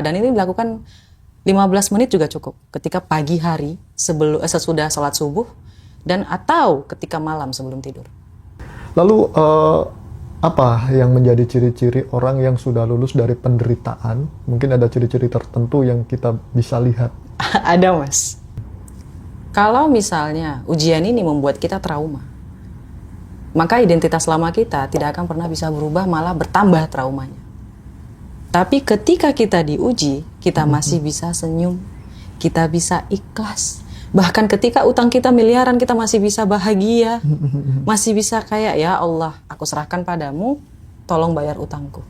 Dan ini dilakukan 15 menit juga cukup. Ketika pagi hari sesudah sholat subuh dan atau ketika malam sebelum tidur. Lalu apa yang menjadi ciri-ciri orang yang sudah lulus dari penderitaan? Mungkin ada ciri-ciri tertentu yang kita bisa lihat. Ada, Mas. Kalau misalnya ujian ini membuat kita trauma, maka identitas lama kita tidak akan pernah bisa berubah, malah bertambah traumanya. Tapi ketika kita diuji, kita masih bisa senyum, kita bisa ikhlas. Bahkan ketika utang kita miliaran, kita masih bisa bahagia. Masih bisa kayak, ya Allah, aku serahkan padamu, tolong bayar utangku.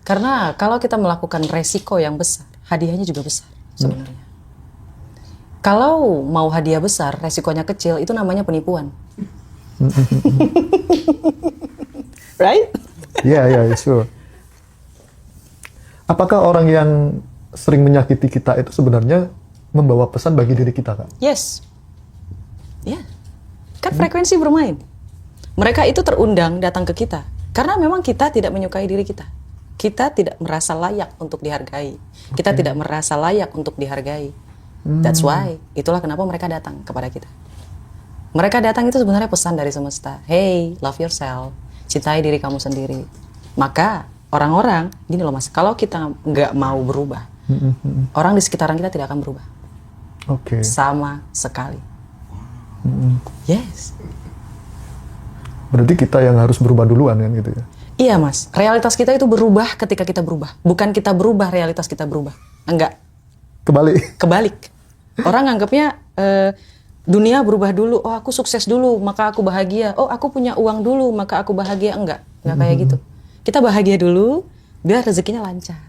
Karena kalau kita melakukan resiko yang besar, hadiahnya juga besar sebenarnya. Kalau mau hadiah besar, resikonya kecil, itu namanya penipuan. Right? Iya, sure. Apakah orang yang sering menyakiti kita itu sebenarnya membawa pesan bagi diri kita, Kak? Yes. Ya. Kan frekuensi bermain. Mereka itu terundang datang ke kita. Karena memang kita tidak menyukai diri kita. Kita tidak merasa layak untuk dihargai. Kita tidak merasa layak untuk dihargai. That's why. Itulah kenapa mereka datang kepada kita. Mereka datang itu sebenarnya pesan dari semesta. Hey, love yourself. Cintai diri kamu sendiri. Maka orang-orang, gini loh Mas, kalau kita nggak mau berubah, orang di sekitaran kita tidak akan berubah. Oke. Sama sekali. Yes. Berarti kita yang harus berubah duluan kan gitu ya? Iya Mas, realitas kita itu berubah ketika kita berubah. Bukan kita berubah, realitas kita berubah. Enggak. Kebalik. Orang anggapnya dunia berubah dulu. Oh aku sukses dulu, maka aku bahagia. Oh aku punya uang dulu, maka aku bahagia. Enggak kayak gitu. Kita bahagia dulu, biar rezekinya lancar.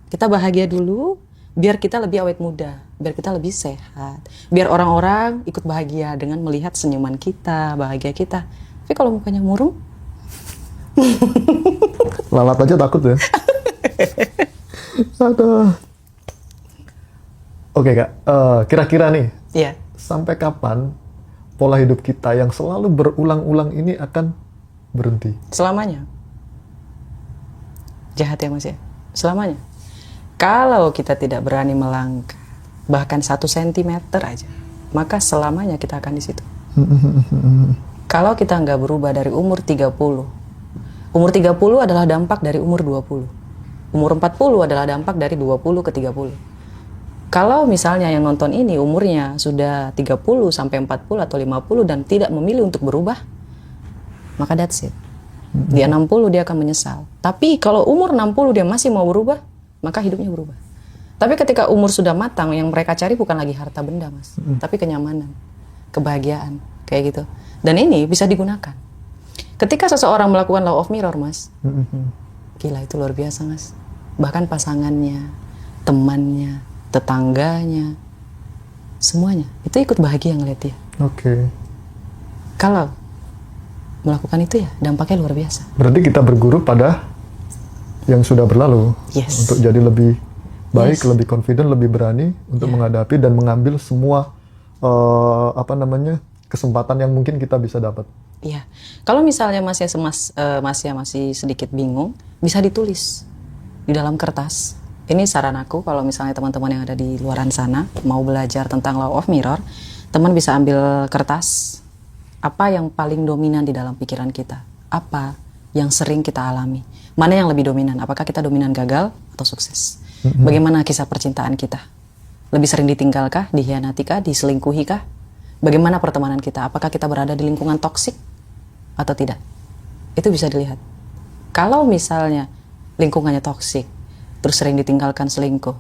Kita bahagia dulu, biar kita lebih awet muda. Biar kita lebih sehat. Biar orang-orang ikut bahagia dengan melihat senyuman kita, bahagia kita. Tapi kalau mukanya murung, lalat aja takut ya. Aduh. Oke Kak, kira-kira nih, sampai kapan pola hidup kita yang selalu berulang-ulang ini akan berhenti? Selamanya. Jahat ya Mas ya? Selamanya. Kalau kita tidak berani melangkah, bahkan 1 sentimeter aja, maka selamanya kita akan di situ. Kalau kita nggak berubah dari umur 30, umur 30 adalah dampak dari umur 20. Umur 40 adalah dampak dari 20 ke 30. Kalau misalnya yang nonton ini umurnya sudah 30 sampai 40 atau 50 dan tidak memilih untuk berubah, maka that's it. Di 60 dia akan menyesal. Tapi kalau umur 60 dia masih mau berubah, maka hidupnya berubah. Tapi ketika umur sudah matang, yang mereka cari bukan lagi harta benda Mas, tapi kenyamanan, kebahagiaan, kayak gitu. Dan ini bisa digunakan. Ketika seseorang melakukan law of mirror Mas, gila itu luar biasa Mas. Bahkan pasangannya, temannya, tetangganya, semuanya itu ikut bahagia ngeliat dia. Oke. Kalau melakukan itu ya dampaknya luar biasa. Berarti kita berguru pada yang sudah berlalu. Yes. Untuk jadi lebih baik, lebih confident, lebih berani untuk menghadapi dan mengambil semua kesempatan yang mungkin kita bisa dapat. Iya. Kalau misalnya masih sedikit bingung, bisa ditulis di dalam kertas. Ini saran aku kalau misalnya teman-teman yang ada di luaran sana mau belajar tentang law of mirror, teman bisa ambil kertas. Apa yang paling dominan di dalam pikiran kita? Apa yang sering kita alami? Mana yang lebih dominan? Apakah kita dominan gagal atau sukses? Bagaimana kisah percintaan kita? Lebih sering ditinggalkah, dikhianatikah, diselingkuhikah? Bagaimana pertemanan kita? Apakah kita berada di lingkungan toksik atau tidak? Itu bisa dilihat. Kalau misalnya lingkungannya toksik, terus sering ditinggalkan selingkuh,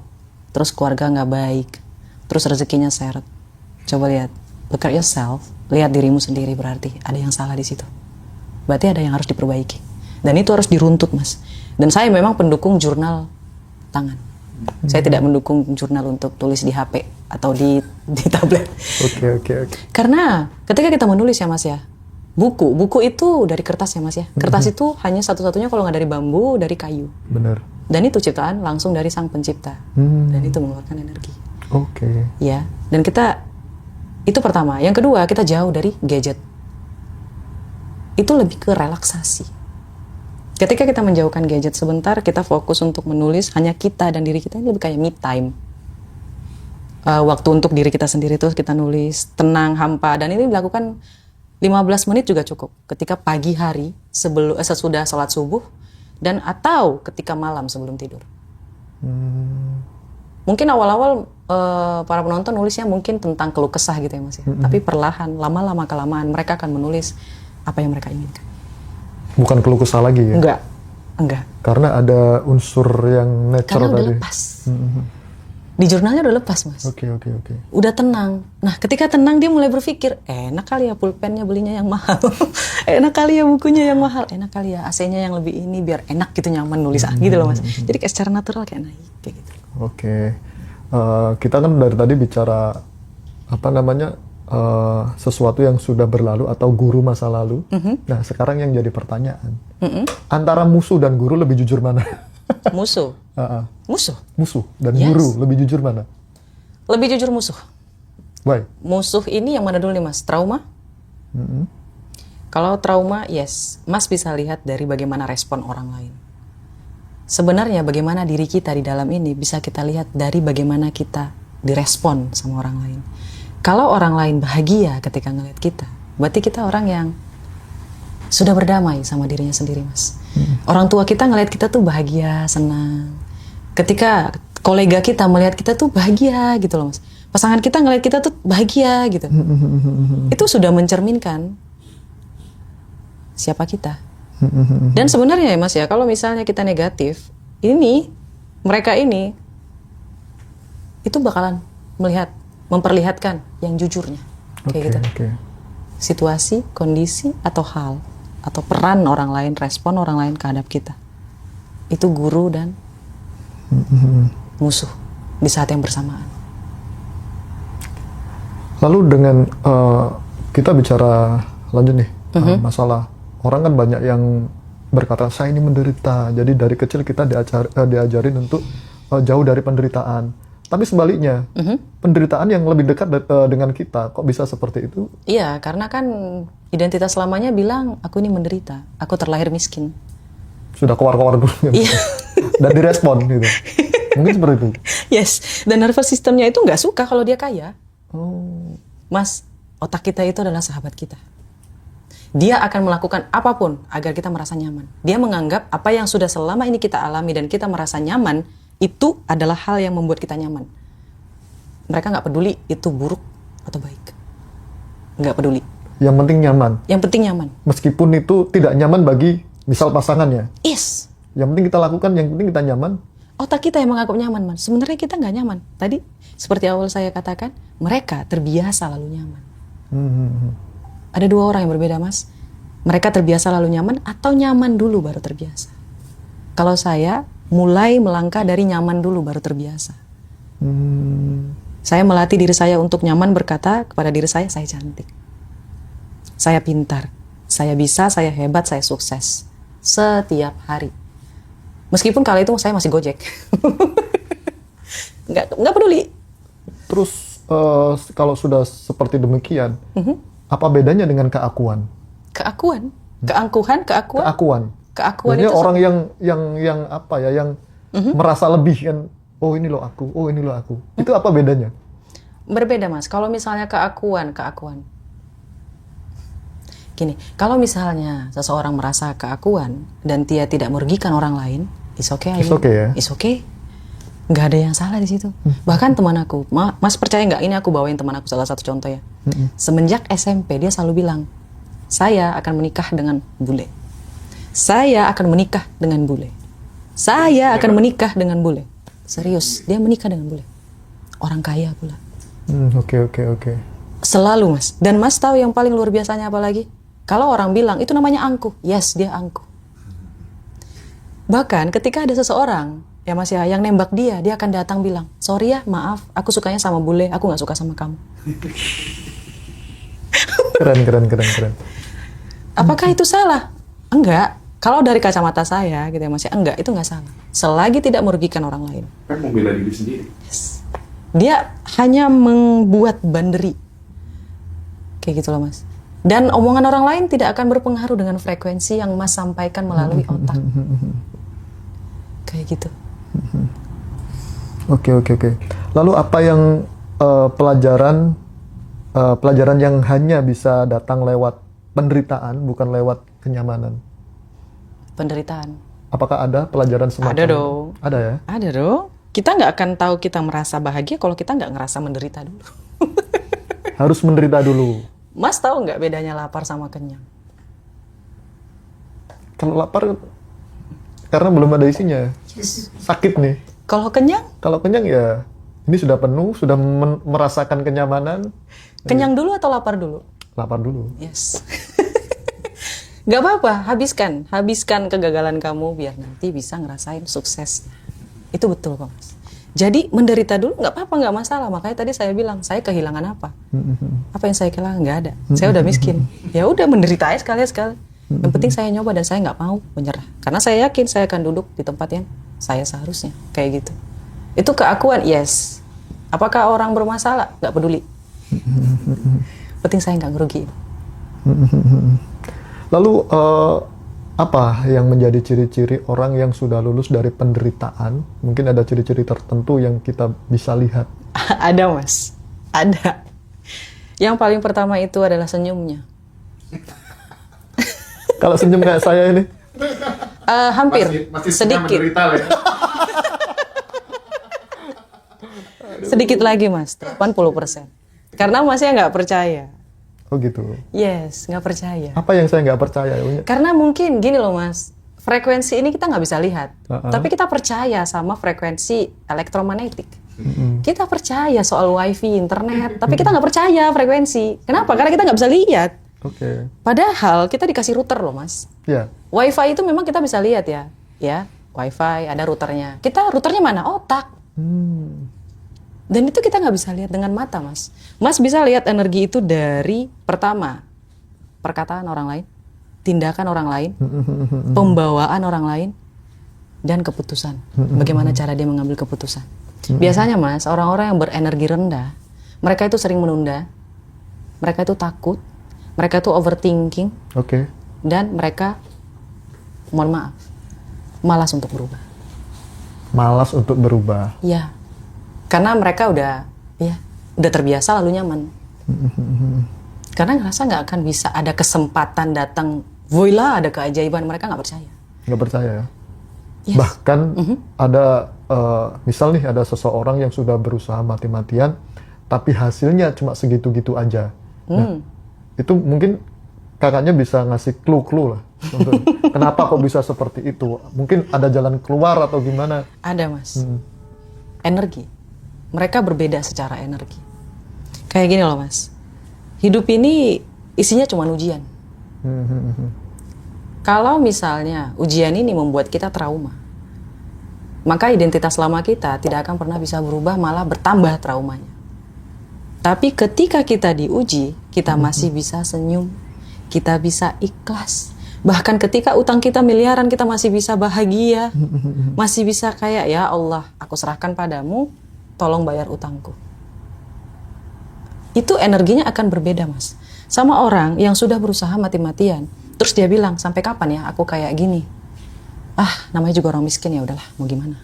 terus keluarga nggak baik, terus rezekinya seret, coba lihat, look at yourself, lihat dirimu sendiri, berarti ada yang salah di situ. Berarti ada yang harus diperbaiki. Dan itu harus diruntut Mas. Dan saya memang pendukung jurnal tangan. Saya tidak mendukung jurnal untuk tulis di HP atau di tablet. Oke. Karena ketika kita menulis ya Mas ya, buku itu dari kertas ya Mas ya. Kertas itu hanya satu-satunya kalau nggak dari bambu, dari kayu. Benar. Dan itu ciptaan langsung dari Sang Pencipta. Dan itu mengeluarkan energi. Oke. Ya, dan kita itu pertama. Yang kedua, kita jauh dari gadget. Itu lebih ke relaksasi. Ketika kita menjauhkan gadget sebentar, kita fokus untuk menulis, hanya kita dan diri kita, ini lebih kayak me time. Waktu untuk diri kita sendiri tuh kita nulis, tenang, hampa, dan ini dilakukan 15 menit juga cukup. Ketika pagi hari, sesudah sholat subuh, dan atau ketika malam sebelum tidur. Mungkin awal-awal para penonton nulisnya mungkin tentang keluh kesah gitu ya Mas ya. Tapi perlahan, lama-lama kelamaan mereka akan menulis apa yang mereka inginkan. Bukan keluh kesah lagi ya? Enggak. Karena ada unsur yang natural tadi. Karena udah lepas. Di jurnalnya udah lepas Mas. Oke. Udah tenang. Nah ketika tenang dia mulai berpikir, enak kali ya pulpennya belinya yang mahal. Enak kali ya bukunya yang mahal. Enak kali ya AC-nya yang lebih ini biar enak gitu, nyaman nulis gitu loh Mas. Jadi kayak secara natural kayak naik kayak gitu. Oke. Kita kan dari tadi bicara sesuatu yang sudah berlalu atau guru masa lalu. Nah sekarang yang jadi pertanyaan, antara musuh dan guru lebih jujur mana? Musuh. Musuh dan guru lebih jujur mana? Lebih jujur musuh. Why? Musuh ini yang mana dulu nih Mas? Trauma? Kalau trauma, yes, Mas bisa lihat dari bagaimana respon orang lain. Sebenarnya bagaimana diri kita di dalam ini bisa kita lihat dari bagaimana kita direspon sama orang lain. Kalau orang lain bahagia ketika ngeliat kita, berarti kita orang yang sudah berdamai sama dirinya sendiri Mas. Orang tua kita ngeliat kita tuh bahagia, senang. Ketika kolega kita melihat kita tuh bahagia gitu loh Mas. Pasangan kita ngeliat kita tuh bahagia gitu. Itu sudah mencerminkan siapa kita. Dan sebenarnya ya Mas ya, kalau misalnya kita negatif, mereka ini itu bakalan memperlihatkan yang jujurnya. Kayak gitu. Situasi, kondisi, atau hal, atau peran orang lain, respon orang lain terhadap kita. Itu guru dan musuh di saat yang bersamaan. Lalu dengan kita bicara lanjut nih, masalah orang kan banyak yang berkata saya ini menderita. Jadi dari kecil kita diajarin untuk jauh dari penderitaan. Tapi sebaliknya, penderitaan yang lebih dekat dengan kita, kok bisa seperti itu? Iya, karena kan identitas selamanya bilang aku ini menderita, aku terlahir miskin. Sudah keluar-keluar dulu. Iya. Dan direspon gitu. Mungkin seperti itu. Yes, dan nervous systemnya itu nggak suka kalau dia kaya. Mas, otak kita itu adalah sahabat kita. Dia akan melakukan apapun agar kita merasa nyaman. Dia menganggap apa yang sudah selama ini kita alami dan kita merasa nyaman, itu adalah hal yang membuat kita nyaman. Mereka nggak peduli itu buruk atau baik. Nggak peduli. Yang penting nyaman. Yang penting nyaman. Meskipun itu tidak nyaman bagi misal pasangannya. Yes. Yang penting kita lakukan, yang penting kita nyaman. Otak kita yang menganggap nyaman, Man. Sebenarnya kita nggak nyaman. Tadi, seperti awal saya katakan, mereka terbiasa lalu nyaman. Ada dua orang yang berbeda, Mas. Mereka terbiasa lalu nyaman atau nyaman dulu baru terbiasa. Kalau saya mulai melangkah dari nyaman dulu baru terbiasa. Saya melatih diri saya untuk nyaman berkata kepada diri saya cantik. Saya pintar. Saya bisa, saya hebat, saya sukses. Setiap hari. Meskipun kala itu saya masih Gojek. Nggak peduli. Terus kalau sudah seperti demikian, apa bedanya dengan keakuan? Keakuan? Keangkuhan? Keakuan? Keakuan itu itu orang yang apa ya, yang merasa lebih kan, oh ini loh aku, oh ini loh aku. Itu apa bedanya? Berbeda, Mas. Kalau misalnya keakuan. Gini, kalau misalnya seseorang merasa keakuan dan dia tidak merugikan orang lain, it's okay aja. It's okay ya? It's okay. Nggak ada yang salah di situ. Bahkan teman aku, Mas percaya nggak? Ini aku bawain teman aku salah satu contoh ya. Semenjak SMP dia selalu bilang, saya akan menikah dengan bule. Saya akan menikah dengan bule. Saya akan menikah dengan bule. Serius, dia menikah dengan bule. Orang kaya pula. Oke. Selalu, Mas. Dan Mas tahu yang paling luar biasanya apa lagi? Kalau orang bilang, itu namanya angkuh. Yes, dia angkuh. Bahkan ketika ada seseorang, ya Mas ya, yang nembak dia akan datang bilang, sorry ya, maaf, aku sukanya sama bule, aku gak suka sama kamu. Keren. Apakah itu salah? Enggak. Kalau dari kacamata saya, gitu ya Mas ya, enggak, itu nggak salah. Selagi tidak merugikan orang lain. Kan membela diri sendiri. Yes. Dia hanya membuat banderi. Kayak gitu loh, Mas. Dan omongan orang lain tidak akan berpengaruh dengan frekuensi yang Mas sampaikan melalui otak. Kayak gitu. Oke. Lalu apa yang pelajaran yang hanya bisa datang lewat penderitaan, bukan lewat kenyamanan? Penderitaan. Apakah ada pelajaran semacam Ada itu? dong. Ada ya? Ada dong. Kita nggak akan tahu kita merasa bahagia kalau kita nggak ngerasa menderita dulu. Harus menderita dulu. Mas tahu nggak bedanya lapar sama kenyang? Kalau lapar, karena belum ada isinya. Sakit nih. Kalau kenyang? Kalau kenyang ya, ini sudah penuh, sudah merasakan kenyamanan. Kenyang dulu atau lapar dulu? Lapar dulu. Yes. Gak apa-apa, habiskan kegagalan kamu biar nanti bisa ngerasain sukses. Itu betul kok Mas. Jadi menderita dulu nggak apa-apa, nggak masalah. Makanya tadi saya bilang, saya kehilangan apa? Apa yang saya kehilangan? Nggak ada. Saya udah miskin. Ya udah menderita aja sekali-sekali. Yang penting saya nyoba dan saya nggak mau menyerah. Karena saya yakin saya akan duduk di tempat yang saya seharusnya. Kayak gitu. Itu keakuan, yes. Apakah orang bermasalah? Nggak peduli. Penting saya nggak ngerugiin. Lalu apa yang menjadi ciri-ciri orang yang sudah lulus dari penderitaan? Mungkin ada ciri-ciri tertentu yang kita bisa lihat. Ada Mas, ada. Yang paling pertama itu adalah senyumnya. Kalau senyum kayak saya ini, Hampir, masih sedikit. menderita lah ya. Sedikit lagi Mas, 80%. Karena Masnya nggak percaya. oh gitu. Yes, nggak percaya. Apa yang saya nggak percaya? Karena mungkin gini loh Mas, frekuensi ini kita nggak bisa lihat. Tapi kita percaya sama frekuensi elektromagnetik. Kita percaya soal wifi, internet, tapi kita nggak percaya frekuensi. Kenapa? Karena kita nggak bisa lihat. Oke. Padahal kita dikasih router loh Mas. Ya. Wifi itu memang kita bisa lihat ya. Ya, wifi ada routernya. Kita routernya mana? Otak. Dan itu kita nggak bisa lihat dengan mata, Mas. Mas bisa lihat energi itu dari pertama, perkataan orang lain, tindakan orang lain, pembawaan orang lain, dan keputusan. Bagaimana cara dia mengambil keputusan. Biasanya, Mas, orang-orang yang berenergi rendah, mereka itu sering menunda, mereka itu takut, mereka itu overthinking, Oke. dan mereka, mohon maaf, malas untuk berubah. Malas untuk berubah. Ya. Karena mereka udah terbiasa lalu nyaman. Karena ngerasa nggak akan bisa ada kesempatan datang, voila ada keajaiban, mereka nggak percaya. Nggak percaya ya? Yes. Bahkan ada, misal nih ada seseorang yang sudah berusaha mati-matian, tapi hasilnya cuma segitu-gitu aja. Nah, itu mungkin kakaknya bisa ngasih clue-clue lah. Untuk kenapa kok bisa seperti itu? Mungkin ada jalan keluar atau gimana? Ada Mas. Energi. Mereka berbeda secara energi. Kayak gini loh Mas. Hidup ini isinya cuma ujian. Kalau misalnya ujian ini membuat kita trauma, maka identitas lama kita tidak akan pernah bisa berubah, malah bertambah traumanya. Tapi ketika kita diuji, kita masih bisa senyum, kita bisa ikhlas. Bahkan ketika utang kita miliaran, kita masih bisa bahagia. Masih bisa kayak, ya Allah, aku serahkan padamu, tolong bayar utangku. Itu energinya akan berbeda Mas. Sama orang yang sudah berusaha mati-matian, terus dia bilang, sampai kapan ya aku kayak gini? Namanya juga orang miskin, ya udahlah, mau gimana?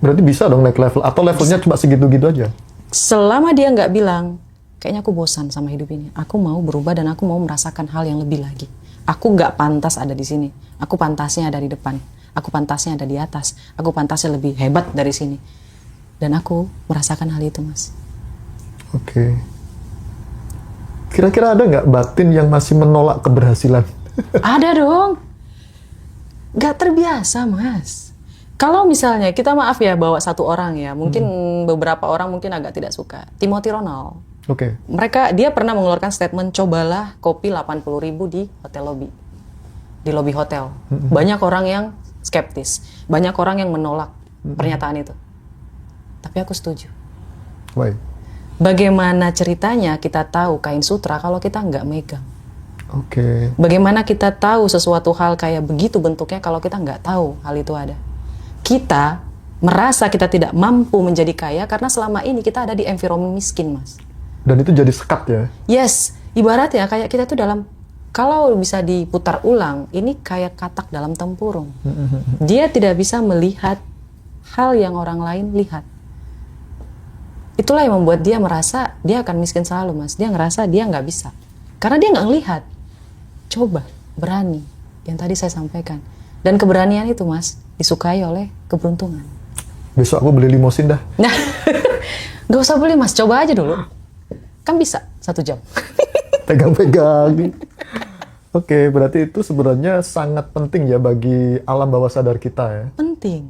Berarti bisa dong naik level, atau levelnya cuma segitu-gitu aja? Selama dia nggak bilang, kayaknya aku bosan sama hidup ini, aku mau berubah dan aku mau merasakan hal yang lebih lagi. Aku nggak pantas ada di sini, aku pantasnya ada di depan, aku pantasnya ada di atas, aku pantasnya lebih hebat dari sini. Dan aku merasakan hal itu Mas. Oke. Kira-kira ada nggak batin yang masih menolak keberhasilan? Ada dong. Gak terbiasa Mas. Kalau misalnya kita maaf ya bawa satu orang ya, mungkin beberapa orang mungkin agak tidak suka. Timothy Ronald. Oke. Dia pernah mengeluarkan statement, cobalah kopi 80.000 di hotel lobby. Di lobby hotel. Banyak orang yang skeptis. Banyak orang yang menolak pernyataan itu. Tapi aku setuju. Why? Bagaimana ceritanya kita tahu kain sutra kalau kita nggak megang? Oke. Bagaimana kita tahu sesuatu hal kayak begitu bentuknya kalau kita nggak tahu hal itu ada? Kita merasa kita tidak mampu menjadi kaya karena selama ini kita ada di environment miskin, Mas. Dan itu jadi sekat ya? Yes, Ibarat ya kayak kita tuh kalau bisa diputar ulang, ini kayak katak dalam tempurung. Dia tidak bisa melihat hal yang orang lain lihat. Itulah yang membuat dia merasa dia akan miskin selalu, Mas. Dia ngerasa dia nggak bisa. Karena dia nggak ngelihat. Coba, berani. Yang tadi saya sampaikan. Dan keberanian itu, Mas, disukai oleh keberuntungan. Besok aku beli limosin dah. Nah, nggak usah beli, Mas. Coba aja dulu. Kan bisa 1 jam. Pegang-pegang. Oke, berarti itu sebenarnya sangat penting ya bagi alam bawah sadar kita ya. Penting.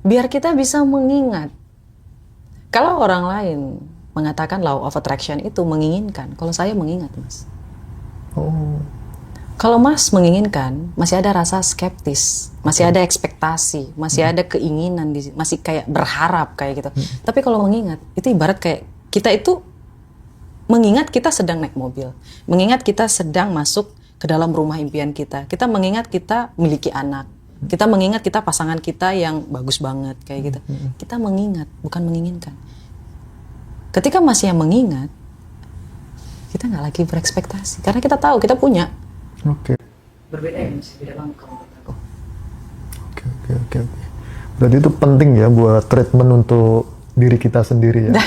Biar kita bisa mengingat. Kalau orang lain mengatakan law of attraction itu menginginkan, kalau saya mengingat, Mas. Oh, Kalau Mas menginginkan, masih ada rasa skeptis, masih ada ekspektasi, masih ada keinginan, masih kayak berharap kayak gitu. Tapi kalau mengingat, itu ibarat kayak kita itu mengingat kita sedang naik mobil, mengingat kita sedang masuk ke dalam rumah impian kita mengingat kita memiliki anak, kita mengingat kita pasangan kita yang bagus banget kayak gitu. Kita mengingat, bukan menginginkan. Ketika masih yang mengingat, kita nggak lagi berekspektasi, karena kita tahu kita punya. oke. Berbeda ya, Mas, beda banget kalau menurut aku. Oke. Berarti itu penting ya buat treatment untuk diri kita sendiri ya.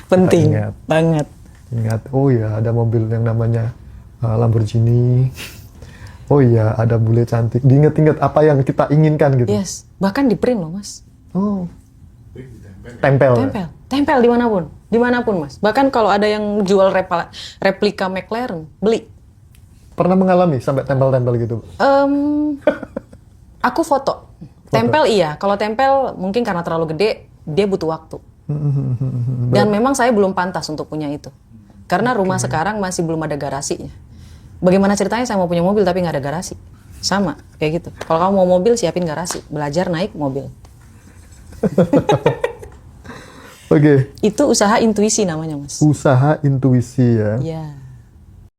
Penting ingat. banget. Ingat, oh ya ada mobil yang namanya Lamborghini. Oh iya, ada bule cantik. Diingat-ingat apa yang kita inginkan gitu. Yes, bahkan di print loh, Mas. Oh. Tempel. Tempel dimanapun, Mas. Bahkan kalau ada yang jual replika McLaren, beli. Pernah mengalami sampai tempel-tempel gitu? Aku foto. Tempel iya, kalau tempel mungkin karena terlalu gede, dia butuh waktu. Dan memang saya belum pantas untuk punya itu. Karena rumah sekarang masih belum ada garasinya. Bagaimana ceritanya saya mau punya mobil tapi nggak ada garasi? Sama, kayak gitu. Kalau kamu mau mobil, siapin garasi. Belajar naik mobil. Oke. Itu usaha intuisi namanya, Mas. Usaha intuisi ya. Iya.